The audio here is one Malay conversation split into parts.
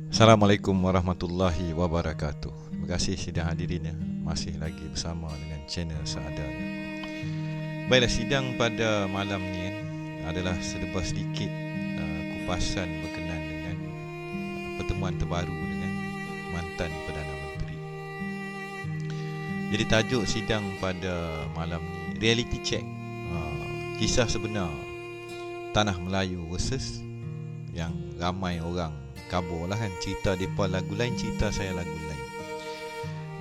Assalamualaikum warahmatullahi wabarakatuh. Terima kasih sidang hadirin ya. Masih lagi bersama dengan channel seadanya. Baiklah, sidang pada malam ni adalah serba sedikit kupasan berkenaan dengan pertemuan terbaru dengan mantan Perdana Menteri. Jadi tajuk sidang pada malam ni reality check, kisah sebenar Tanah Melayu versus yang ramai orang kabur lah kan, cerita mereka lagu lain, cerita saya lagu lain.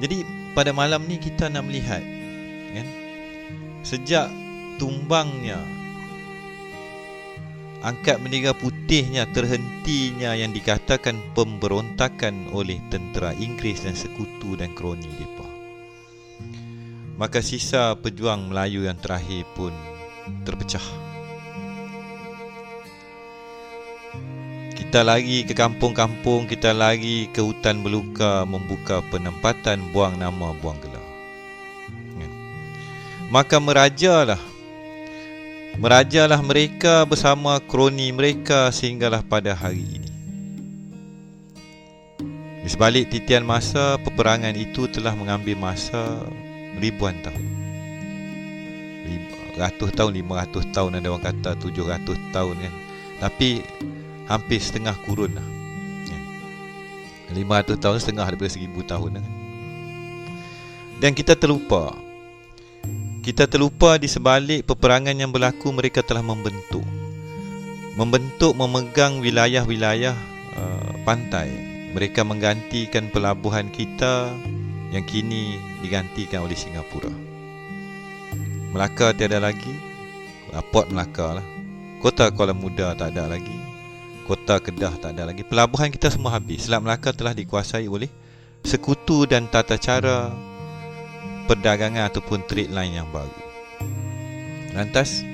Jadi pada malam ni kita nak melihat kan, sejak tumbangnya, angkat bendera putihnya, terhentinya yang dikatakan pemberontakan oleh tentera Inggeris dan sekutu dan kroni mereka, maka sisa pejuang Melayu yang terakhir pun terpecah. Kita lari ke kampung-kampung, kita lari ke hutan belukar, membuka penempatan, buang nama, buang gelar. Maka merajalah mereka bersama kroni mereka sehinggalah pada hari ini. Di sebalik titian masa, peperangan itu telah mengambil masa ribuan tahun. Ratus tahun, 500 tahun, ada orang kata 700 tahun kan. Tapi hampir setengah kurun lah. 500 tahun setengah daripada 1000 tahun lah. Dan kita terlupa di sebalik peperangan yang berlaku, mereka telah memegang wilayah-wilayah pantai. Mereka menggantikan pelabuhan kita yang kini digantikan oleh Singapura. Melaka tiada lagi, Port Melaka lah. Kota Kuala Muda tak ada lagi, Kota Kedah tak ada lagi. Pelabuhan kita semua habis. Selat Melaka telah dikuasai oleh sekutu dan tata cara perdagangan ataupun trade line yang baru. Lantas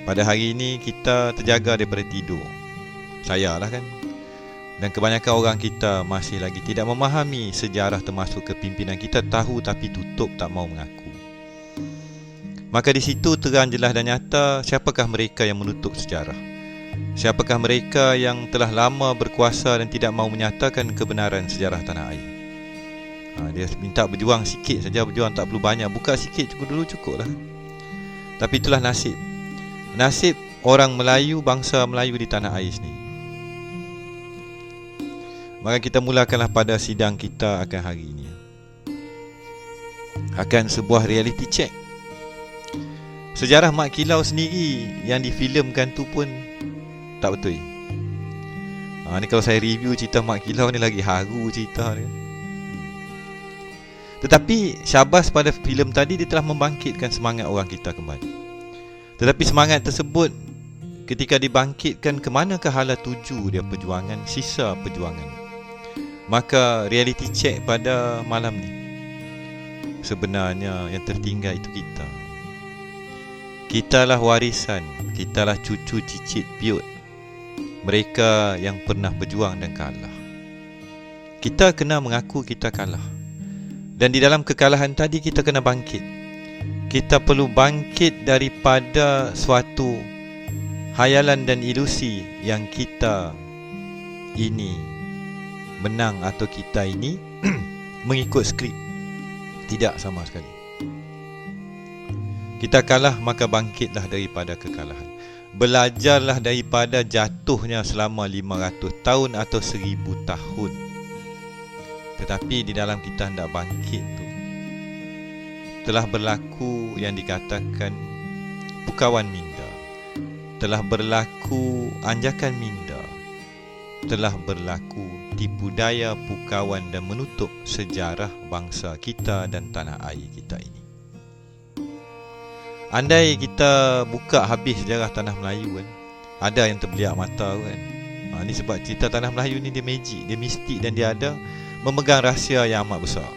pada hari ini kita terjaga daripada tidur. Saya lah kan. Dan kebanyakan orang kita masih lagi tidak memahami sejarah, termasuk kepimpinan kita tahu tapi tutup, tak mau mengaku. Maka di situ terang jelas dan nyata siapakah mereka yang menutup sejarah. Siapakah mereka yang telah lama berkuasa dan tidak mahu menyatakan kebenaran sejarah tanah air. Dia minta berjuang sikit saja, berjuang tak perlu banyak, buka sikit cukup lah. Tapi itulah nasib orang Melayu, bangsa Melayu di tanah air sendiri. Maka kita mulakanlah pada sidang kita akan hari ini, akan sebuah reality check. Sejarah Mat Kilau sendiri yang difilmkan tu pun tak betul. Ni kalau saya review cerita Mat Kilau ni lagi haru cerita ni. Tetapi syabas pada filem tadi, dia telah membangkitkan semangat orang kita kembali. Tetapi semangat tersebut ketika dibangkitkan, ke manakah hala tuju dia perjuangan, sisa perjuangan. Maka reality check pada malam ni, sebenarnya yang tertinggal itu kita. Kitalah warisan, kitalah cucu cicit piut mereka yang pernah berjuang dan kalah. Kita kena mengaku kita kalah. Dan di dalam kekalahan tadi kita kena bangkit. Kita perlu bangkit daripada suatu hayalan dan ilusi yang kita ini menang atau kita ini mengikut skrip. Tidak sama sekali. Kita kalah, maka bangkitlah daripada kekalahan. Belajarlah daripada jatuhnya selama 500 tahun atau 1000 tahun. Tetapi di dalam kita hendak bangkit tu, telah berlaku yang dikatakan pukawan minda, telah berlaku anjakan minda, telah berlaku tipu daya pukawan dan menutup sejarah bangsa kita dan tanah air kita ini. Andai kita buka habis sejarah tanah Melayu kan, ada yang terbeliak mata kan. Ni sebab cerita tanah Melayu ni dia magic, dia mistik, dan dia ada memegang rahsia yang amat besar.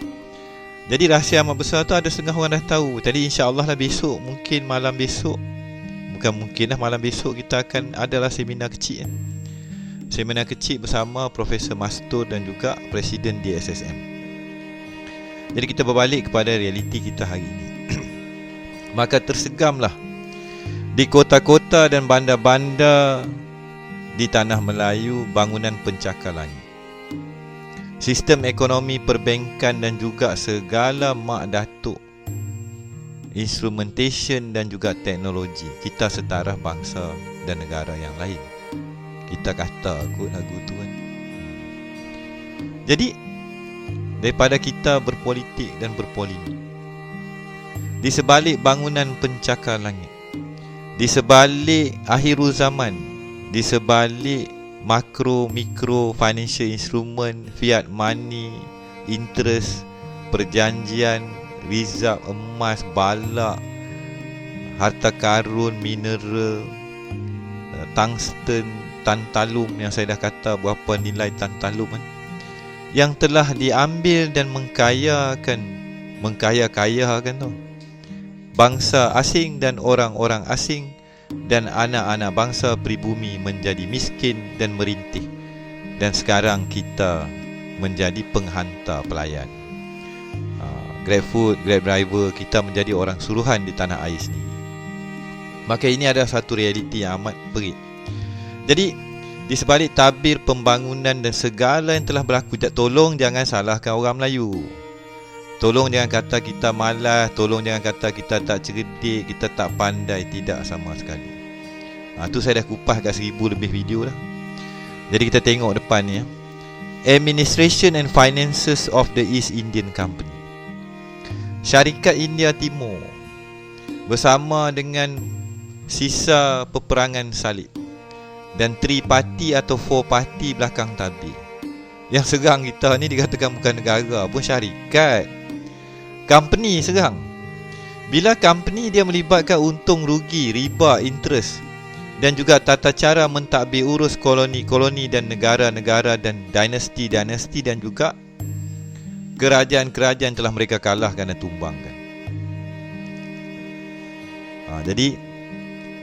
Jadi rahsia amat besar tu ada setengah orang dah tahu. Jadi insya-Allah lah besok, mungkin malam besok, bukan mungkin lah, malam besok kita akan adalah seminar kecil kan? Seminar kecil bersama Profesor Mastur dan juga Presiden DSSM. Jadi kita berbalik kepada realiti kita hari ini. Maka tersegamlah di kota-kota dan bandar-bandar di tanah Melayu bangunan pencakar langit. sistem ekonomi perbankan dan juga segala mak datuk instrumentation dan juga teknologi, kita setara bangsa dan negara yang lain. Kita kata kot lagu tu kan. Jadi daripada kita berpolitik dan berpolemik, di sebalik bangunan pencakar langit, di sebalik akhirul zaman, di sebalik makro, mikro, financial instrument, fiat money, interest, perjanjian, rizab, emas, balak, harta karun, mineral, tungsten, tantalum yang saya dah kata berapa nilai tantalum kan, yang telah diambil dan mengkaya-kayakan tau bangsa asing dan orang-orang asing, dan anak-anak bangsa pribumi menjadi miskin dan merintih. Dan sekarang kita menjadi penghantar pelayan, GrabFood, Grab driver, kita menjadi orang suruhan di tanah air sendiri. Maka ini adalah satu realiti yang amat perit. Jadi di sebalik tabir pembangunan dan segala yang telah berlaku, tolong jangan salahkan orang Melayu. Tolong jangan kata kita malas, tolong jangan kata kita tak cerdik, kita tak pandai. Tidak sama sekali. Tu saya dah kupas kat 1000 lebih video dah. Jadi kita tengok depan ni. Administration and Finances of the East Indian Company, Syarikat India Timur, bersama dengan sisa peperangan salib dan 3 parti atau 4 parti belakang tabir. Yang serang kita ni dikatakan bukan negara pun, syarikat, company serang. Bila company dia melibatkan untung rugi, riba, interest, dan juga tata cara mentadbir urus koloni-koloni dan negara-negara dan dinasti-dinasti, dan juga kerajaan-kerajaan telah mereka kalahkan dan tumbangkan. Jadi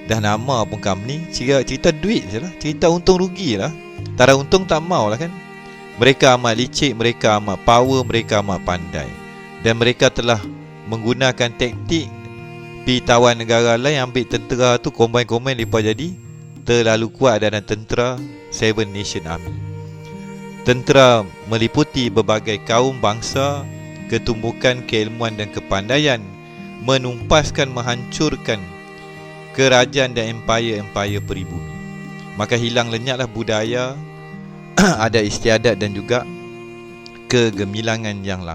dah nama pun company, cerita duit je lah, cerita untung rugi lah. Tak ada untung tak mau lah kan. Mereka amat licik, mereka amat power, mereka amat pandai, dan mereka telah menggunakan taktik pi tawan negara lain, ambil tentera tu, combine lepas jadi terlalu kuat dalam tentera Seven Nation Army. Tentera meliputi berbagai kaum bangsa, ketumbukan, keilmuan dan kepandaian, menumpaskan, menghancurkan kerajaan dan empire-empire peribumi. Maka hilang lenyaplah budaya, ada istiadat dan juga kegemilangan yang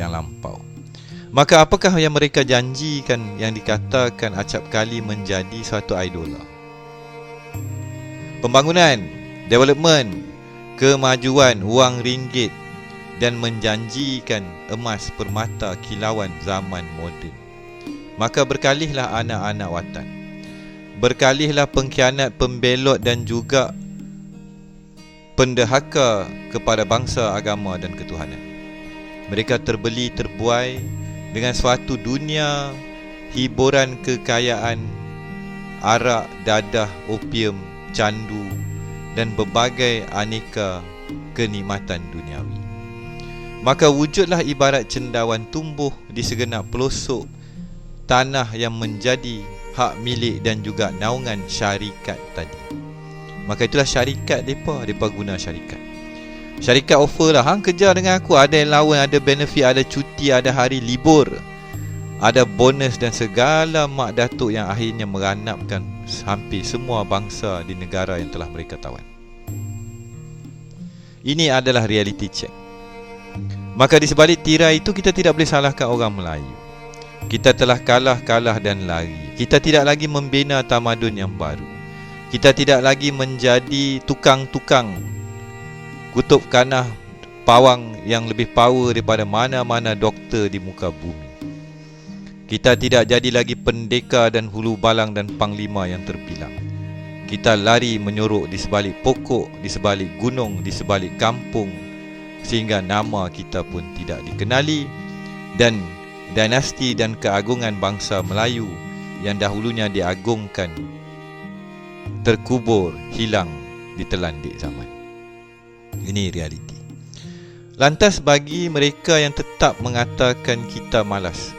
lampau. Maka apakah yang mereka janjikan yang dikatakan acap kali menjadi suatu idola? Pembangunan, development, kemajuan, wang ringgit, dan menjanjikan emas permata kilauan zaman moden. Maka berkalihlah anak-anak watan, berkalihlah pengkhianat, pembelot dan juga pendahaka kepada bangsa, agama dan ketuhanan. Mereka terbeli, terbuai dengan suatu dunia hiburan, kekayaan, arak, dadah, opium, candu dan berbagai aneka kenikmatan duniawi. Maka wujudlah ibarat cendawan tumbuh di segenap pelosok tanah yang menjadi hak milik dan juga naungan syarikat tadi. Maka itulah syarikat mereka guna syarikat. Syarikat offer lah, hang kerja dengan aku, ada allowance, ada benefit, ada cuti, ada hari libur, ada bonus dan segala mak datuk yang akhirnya meranapkan hampir semua bangsa di negara yang telah mereka tawan. Ini adalah reality check. Maka di sebalik tirai itu kita tidak boleh salahkan orang Melayu. Kita telah kalah dan lari. Kita tidak lagi membina tamadun yang baru. Kita tidak lagi menjadi tukang-tukang kutub kanah pawang yang lebih power daripada mana-mana doktor di muka bumi. Kita tidak jadi lagi pendekar dan hulu balang dan panglima yang terbilang. Kita lari menyorok di sebalik pokok, di sebalik gunung, di sebalik kampung, sehingga nama kita pun tidak dikenali, dan dinasti dan keagungan bangsa Melayu yang dahulunya diagungkan terkubur, hilang di telandik zaman. Ini realiti. Lantas bagi mereka yang tetap mengatakan kita malas,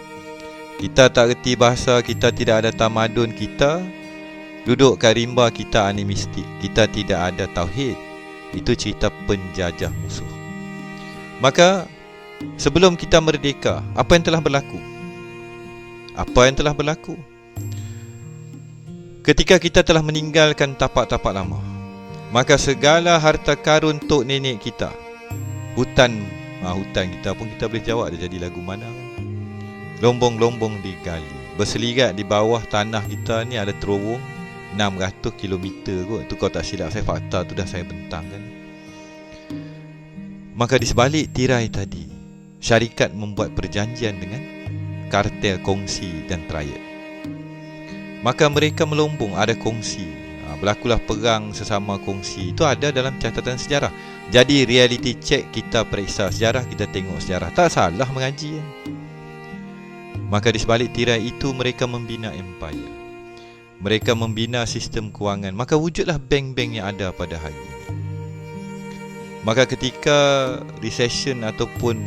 kita tak reti bahasa, kita tidak ada tamadun, kita duduk kat rimba, kita animistik, kita tidak ada tauhid, itu cerita penjajah musuh. Maka sebelum kita merdeka, apa yang telah berlaku? Apa yang telah berlaku? Ketika kita telah meninggalkan tapak-tapak lama, maka segala harta karun tok nenek kita, hutan kita pun kita boleh jawab dia jadi lagu mana kan? Lombong-lombong digali, berselirat di bawah tanah kita ni ada terowong 600 km kot. Tu kau tak silap saya, fakta tu dah saya bentang kan. Maka di sebalik tirai tadi, syarikat membuat perjanjian dengan kartel kongsi dan triad. Maka mereka melombong, ada kongsi. Berlakulah perang sesama kongsi. Itu ada dalam catatan sejarah. Jadi reality check, kita periksa sejarah, kita tengok sejarah. Tak salah mengaji kan? Maka di sebalik tirai itu mereka membina empire. Mereka membina sistem kewangan. Maka wujudlah bank-bank yang ada pada hari ini. Maka ketika recession ataupun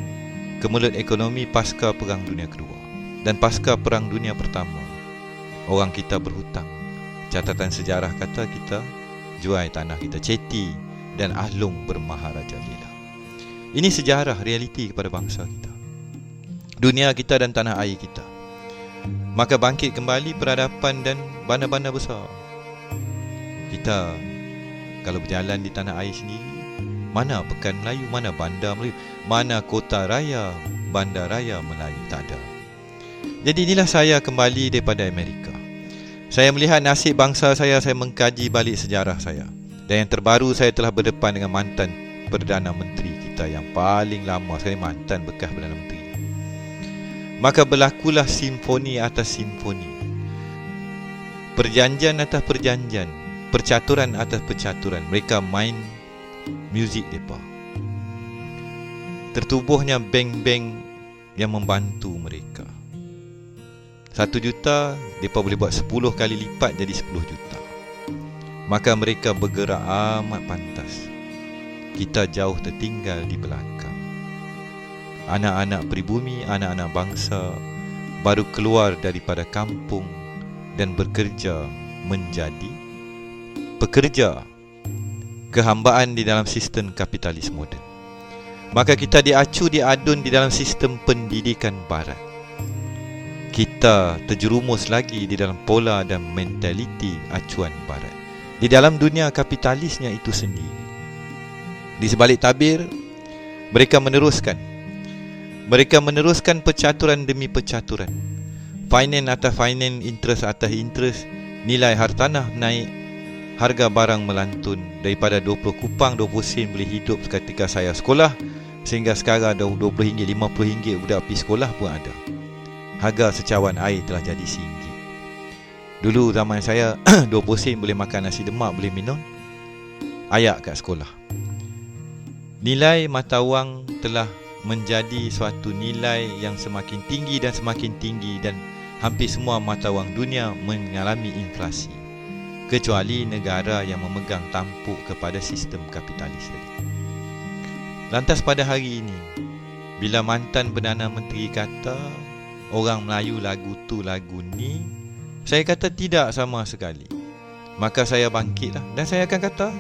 kemelut ekonomi pasca Perang Dunia Kedua dan pasca Perang Dunia Pertama, orang kita berhutang. Catatan sejarah kata kita jual tanah kita, Ceti dan Ahlong bermaharajalela. Ini sejarah realiti kepada bangsa kita, dunia kita dan tanah air kita. Maka bangkit kembali peradaban dan bandar-bandar besar. Kita kalau berjalan di tanah air sendiri, mana Pekan Melayu, mana bandar Melayu, mana kota raya, bandar raya Melayu, tak ada. Jadi inilah saya kembali daripada Amerika. Saya melihat nasib bangsa saya mengkaji balik sejarah saya. Dan yang terbaru, saya telah berdepan dengan mantan Perdana Menteri kita yang paling lama sekali, mantan bekas Perdana Menteri. Maka berlakulah simfoni atas simfoni, perjanjian atas perjanjian, percaturan atas percaturan. Mereka main muzik mereka. Tertubuhnya bank-bank yang membantu mereka. 1 juta, mereka boleh buat 10 kali lipat jadi 10 juta. Maka mereka bergerak amat pantas. Kita jauh tertinggal di belakang. Anak-anak pribumi, anak-anak bangsa baru keluar daripada kampung dan bekerja menjadi pekerja. Kehambaan di dalam sistem kapitalis moden. Maka kita diacu diadun di dalam sistem pendidikan barat. Kita terjerumus lagi di dalam pola dan mentaliti acuan barat, di dalam dunia kapitalisnya itu sendiri. Di sebalik tabir, mereka meneruskan percaturan demi percaturan, finance atas finance, interest atas interest. Nilai hartanah naik, harga barang melantun. Daripada 20 kupang, 20 sen boleh hidup ketika saya sekolah, sehingga sekarang dah RM20, RM50 budak pergi sekolah pun ada. Harga secawan air telah jadi RM1. Dulu zaman saya 20 sen boleh makan nasi lemak, boleh minum ayak kat sekolah. Nilai mata wang telah menjadi suatu nilai yang semakin tinggi dan semakin tinggi, dan hampir semua mata wang dunia mengalami inflasi, kecuali negara yang memegang tampuk kepada sistem kapitalis tadi. Lantas pada hari ini, bila mantan Perdana Menteri kata orang Melayu lagu tu lagu ni, saya kata tidak sama sekali. Maka saya bangkitlah dan saya akan kata,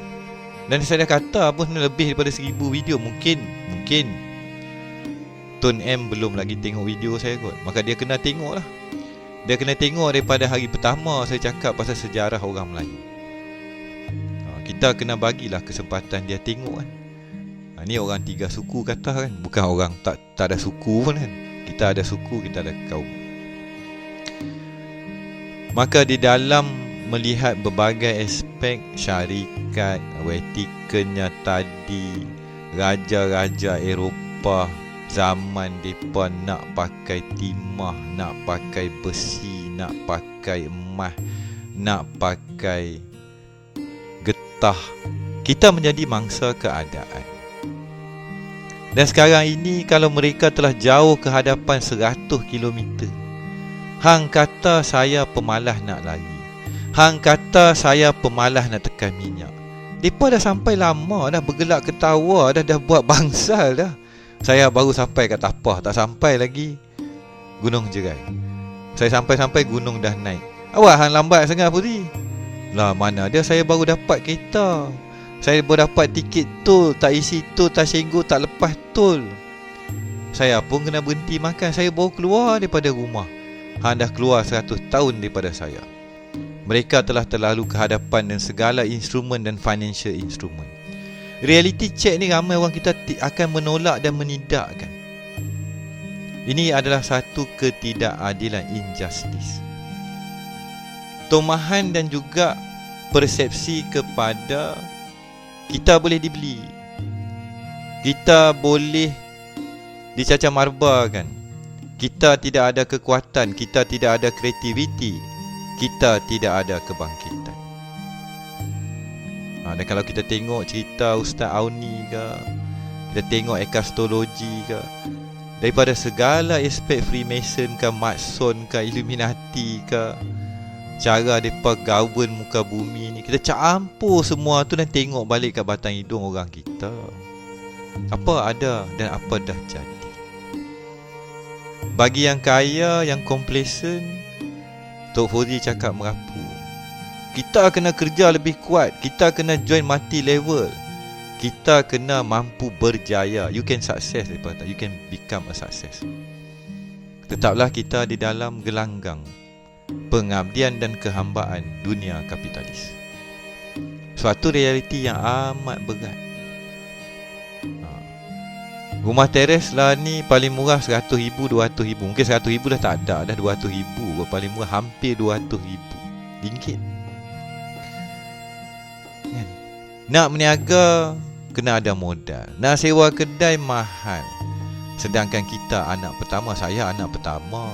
dan saya dah kata pun lebih daripada 1000 video. Mungkin Tun M belum lagi tengok video saya kot. Maka dia kena tengok lah. Dia kena tengok daripada hari pertama saya cakap pasal sejarah orang Melayu. Kita kena bagilah kesempatan dia tengok kan. Ni orang 3 suku kata kan, bukan orang tak ada suku pun kan. Kita ada suku, kita ada kaum. Maka di dalam melihat berbagai aspek syarikat, Vatikannya tadi, raja-raja Eropah zaman mereka nak pakai timah, nak pakai besi, nak pakai emas, nak pakai getah. Kita menjadi mangsa keadaan. Dan sekarang ini kalau mereka telah jauh ke hadapan 100 km, hang kata saya pemalas nak lari, hang kata saya pemalas nak tekan minyak. Mereka dah sampai lama dah, bergelak ketawa dah buat bangsal dah. Saya baru sampai kat Tapah, tak sampai lagi Gunung Jerai. Saya sampai gunung dah naik. Awak hang lambat sangat Putri. Lah mana dia, saya baru dapat kereta, saya baru dapat tiket tol, tak isi tol, tak senggol, tak lepas tol. Saya pun kena berhenti makan. Saya baru keluar daripada rumah. Hang dah keluar 100 tahun daripada saya. Mereka telah terlalu ke hadapan dan segala instrumen dan financial instrument. Reality check ni ramai orang kita akan menolak dan menidakkan. Ini adalah satu ketidakadilan, injustice. Tomahan dan juga persepsi kepada kita boleh dibeli, kita boleh dicacah marbakan, kita tidak ada kekuatan, kita tidak ada kreativiti, kita tidak ada kebangkitan. Dan kalau kita tengok cerita Ustaz Auni ke, kita tengok ekastologi ke, daripada segala aspek Freemason ke, Mason ke, Illuminati ke, cara mereka govern muka bumi ni, kita campur semua tu dan tengok balik kat batang hidung orang kita. Apa ada dan apa dah jadi. Bagi yang kaya, yang complacent, Tok Fauzi cakap merapu. Kita kena kerja lebih kuat, kita kena join multi level, kita kena mampu berjaya. You can success, mereka kata. You can become a success. Tetaplah kita di dalam gelanggang pengabdian dan kehambaan dunia kapitalis. Suatu realiti yang amat berat. Rumah teres lah ni paling murah RM100,000, RM200,000. Mungkin RM100,000 dah tak ada, dah RM200,000. Paling murah hampir RM200,000. Kan? Nak meniaga kena ada modal. Nak sewa kedai mahal. Sedangkan kita anak pertama, saya anak pertama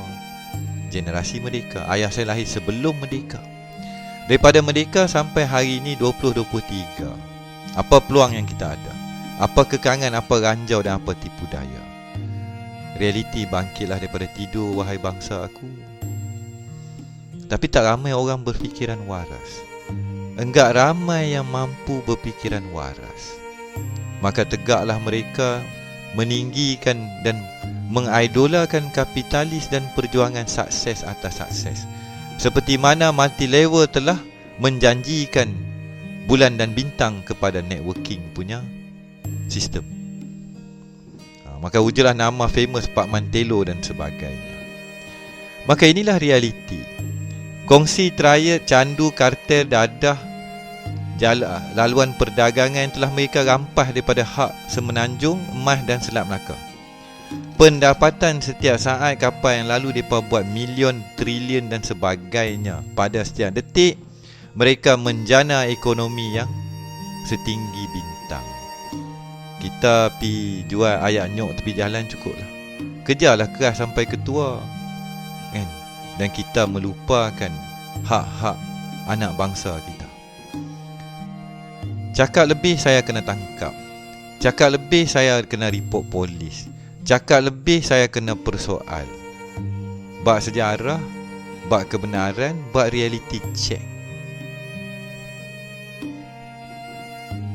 generasi merdeka. Ayah saya lahir sebelum merdeka. Daripada merdeka sampai hari ini 2023, apa peluang yang kita ada? Apa kekangan, apa ranjau dan apa tipu daya? Realiti, bangkitlah daripada tidur wahai bangsa aku. Tapi tak ramai orang berfikiran waras. Enggak ramai yang mampu berfikiran waras. Maka tegaklah mereka meninggikan dan mengidolakan kapitalis dan perjuangan sukses atas sukses. Seperti mana multi level telah menjanjikan bulan dan bintang kepada networking punya sistem. Maka wujudlah nama famous Pak Mantelo dan sebagainya. Maka inilah realiti. Kongsi triad, candu, kartel, dadah, laluan perdagangan yang telah mereka rampas daripada hak semenanjung, emas dan Selat Melaka. Pendapatan setiap saat kapal yang lalu mereka buat milion, trilion dan sebagainya. Pada setiap detik mereka menjana ekonomi yang setinggi bintang. Kita pergi jual ayak nyok tepi jalan cukup lah. Kerjalah keras sampai ketua, kan? Dan kita melupakan hak-hak anak bangsa kita. Cakap lebih saya kena tangkap. Cakap lebih saya kena report polis. Cakap lebih saya kena persoal. Bak sejarah, bak kebenaran, bak reality check.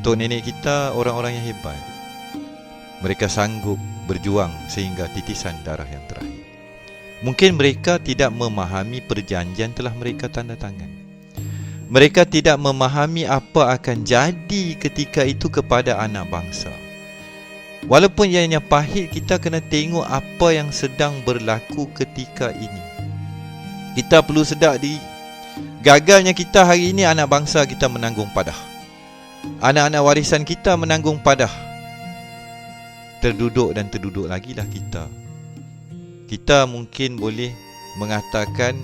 Tok nenek kita orang-orang yang hebat. Mereka sanggup berjuang sehingga titisan darah yang terakhir. Mungkin mereka tidak memahami perjanjian telah mereka tanda tangan. Mereka tidak memahami apa akan jadi ketika itu kepada anak bangsa. Walaupun ianya pahit, kita kena tengok apa yang sedang berlaku ketika ini. Kita perlu sedar diri. Gagalnya kita hari ini, anak bangsa kita menanggung padah. Anak-anak warisan kita menanggung padah. Terduduk dan terduduk lagi lah kita. Kita mungkin boleh mengatakan,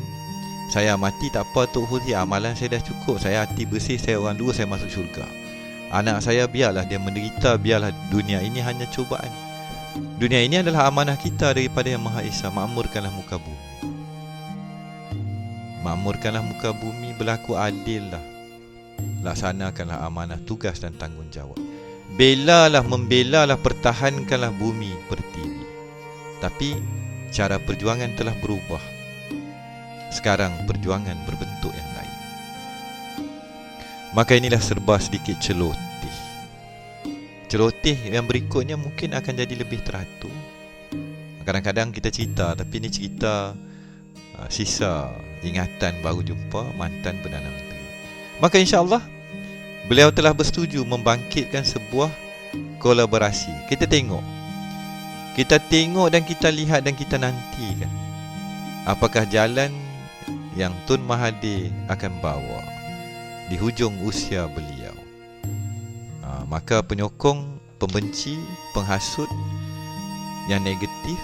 saya mati tak apa Tok Fauzi, amalan saya dah cukup, saya hati bersih, saya orang dua, saya masuk syurga. Anak saya biarlah dia menderita, biarlah dunia ini hanya cubaan. Dunia ini adalah amanah kita daripada Yang Maha Esa. Makmurkanlah muka bumi. Makmurkanlah muka bumi, berlaku adillah. Laksanakanlah amanah, tugas dan tanggungjawab. Membelalah, pertahankanlah bumi pertiwi. Tapi cara perjuangan telah berubah. Sekarang perjuangan berbentuk yang lain. Maka inilah serba sedikit celoteh. Celoteh yang berikutnya mungkin akan jadi lebih teratur. Kadang-kadang kita cerita, tapi ini cerita sisa ingatan baru jumpa mantan Perdana Menteri. Maka insya-Allah beliau telah bersetuju membangkitkan sebuah kolaborasi. Kita tengok Kita tengok dan kita lihat dan kita nantikan apakah jalan yang Tun Mahathir akan bawa di hujung usia beliau. Maka penyokong, pembenci, penghasut yang negatif,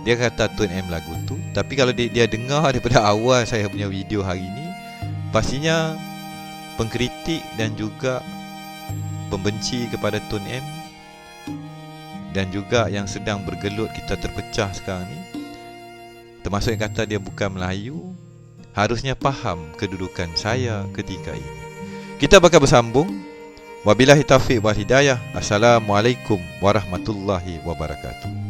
dia kata Tun M lagu tu, tapi kalau dia dengar daripada awal saya punya video hari ni, pastinya pengkritik dan juga pembenci kepada Tun M dan juga yang sedang bergelut kita terpecah sekarang ni, termasuk yang kata dia bukan Melayu, harusnya faham kedudukan saya ketika ini. Kita bakal bersambung. Wabillahi taufiq wal hidayah. Assalamualaikum warahmatullahi wabarakatuh.